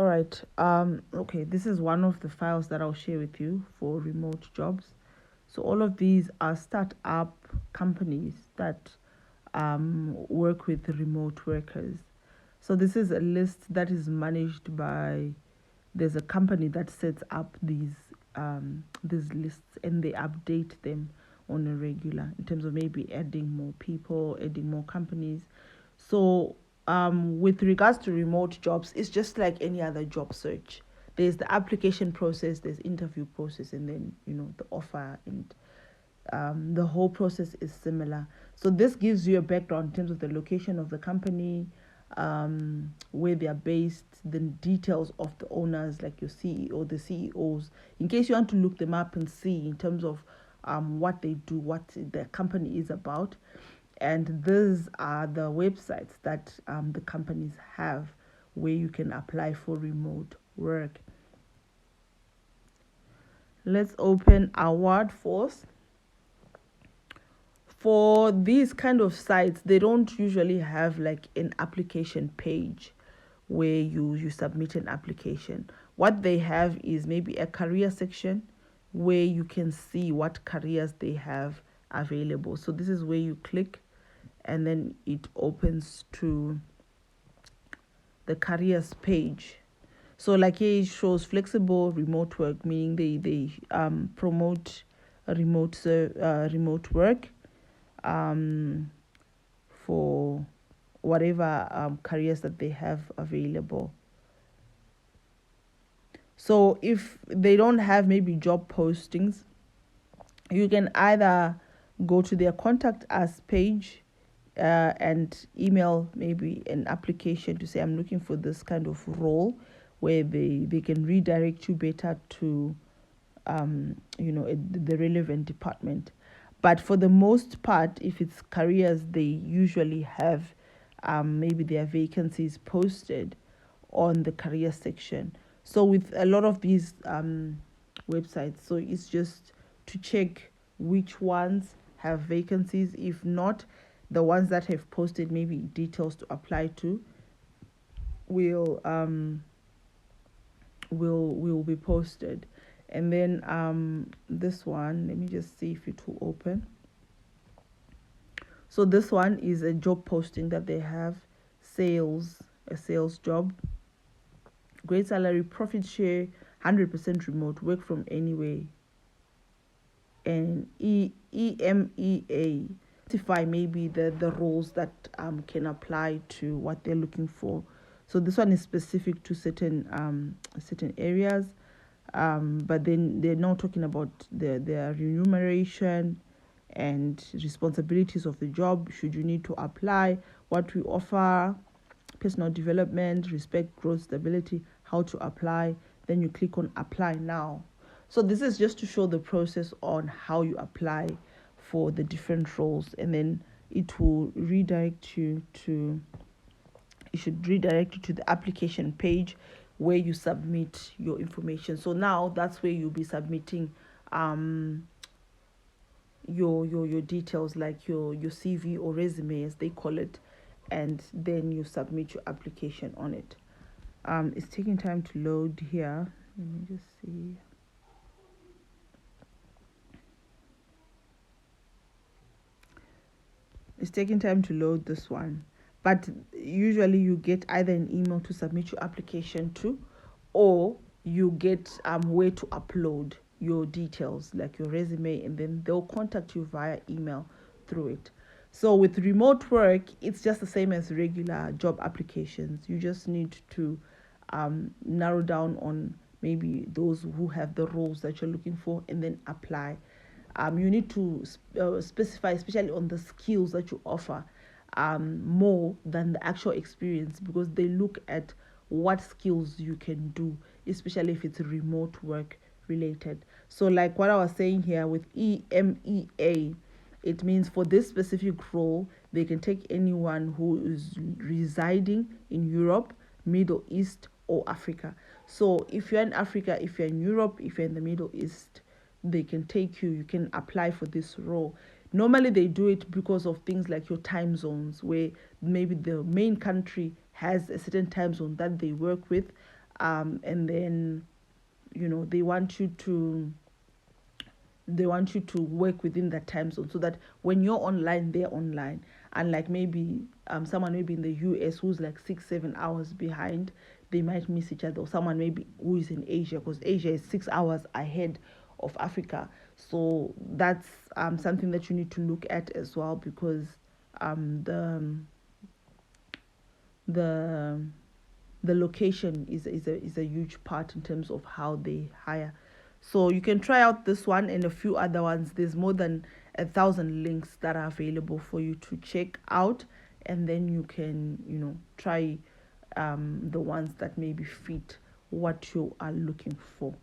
All right. Okay, this is one of the files that I'll share with you for remote jobs. So all of these are start-up companies that work with remote workers. So this is a list that is managed by. There's a company that sets up these lists, and they update them on a regular in terms of maybe adding more people, adding more companies. So with regards to remote jobs, it's just like any other job search. There's the application process, there's interview process, and then the offer, and the whole process is similar. So this gives you a background in terms of the location of the company, where they are based, the details of the owners, like your CEO, the CEOs, in case you want to look them up and see in terms of what they do, what the company is about. And these are the websites that the companies have where you can apply for remote work. Let's open our workforce. For these kind of sites, they don't usually have like an application page where you submit an application. What they have is maybe a career section where you can see what careers they have available. So this is where you click, and then it opens to the careers page. So like here it shows flexible remote work, meaning they promote remote work um, for whatever careers that they have available. So if they don't have maybe job postings, you can either go to their contact us page and email maybe an application to say I'm looking for this kind of role, where they can redirect you better to the relevant department. But for the most part, if it's careers, they usually have maybe their vacancies posted on the career section. So with a lot of these websites, so it's just to check which ones have vacancies. If not, the ones that have posted maybe details to apply to will will be posted. And then this one, let me just see if it will open. So this one is a job posting that they have, a sales job, great salary, profit share, 100% remote, work from anywhere, and EMEA. Identify maybe the roles that can apply to what they're looking for. So this one is specific to certain areas, but then they're not talking about their remuneration and responsibilities of the job. Should you need to apply, what we offer, personal development, respect, growth, stability, how to apply. Then you click on apply now. So this is just to show the process on how you apply for the different roles, and then it will redirect you to it should redirect you to the application page where you submit your information. So now that's where you'll be submitting your details, like your CV or resume as they call it, and then you submit your application on it. It's taking time to load here. Let me just see. It's taking time to load this one, but usually you get either an email to submit your application to, or you get where to upload your details, like your resume, and then they'll contact you via email through it. So with remote work, it's just the same as regular job applications. You just need to narrow down on maybe those who have the roles that you're looking for, and then apply. You need to specify, especially on the skills that you offer, more than the actual experience, because they look at what skills you can do, especially if it's remote work related. So like what I was saying here with EMEA, it means for this specific role, they can take anyone who is residing in Europe, Middle East, or Africa. So if you're in Africa, if you're in Europe, if you're in the Middle East, they can take you. You can apply for this role. Normally they do it because of things like your time zones, where maybe the main country has a certain time zone that they work with, And then they want you to work within that time zone, so that when you're online, they're online. And like maybe someone maybe in the US who's like 6 7 hours behind, they might miss each other. Or someone maybe who is in Asia, because Asia is 6 hours ahead of Africa. So that's something that you need to look at as well, because um the the the location is a huge part in terms of how they hire. So you can try out this one and a few other ones. There's more than 1,000 links that are available for you to check out, and then you can try the ones that maybe fit what you are looking for.